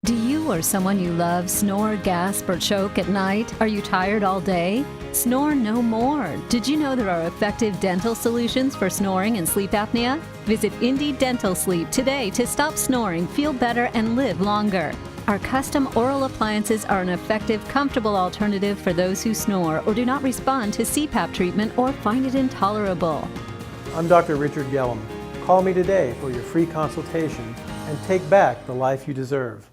Do you or someone you love snore, gasp, or choke at night? Are you tired all day? Snore no more. Did you know there are effective dental solutions for snoring and sleep apnea? Visit Indy Dental Sleep today to stop snoring, feel better, and live longer. Our custom oral appliances are an effective, comfortable alternative for those who snore or do not respond to C-PAP treatment or find it intolerable. I'm Dr. Richard Gillum. Call me today for your free consultation and take back the life you deserve.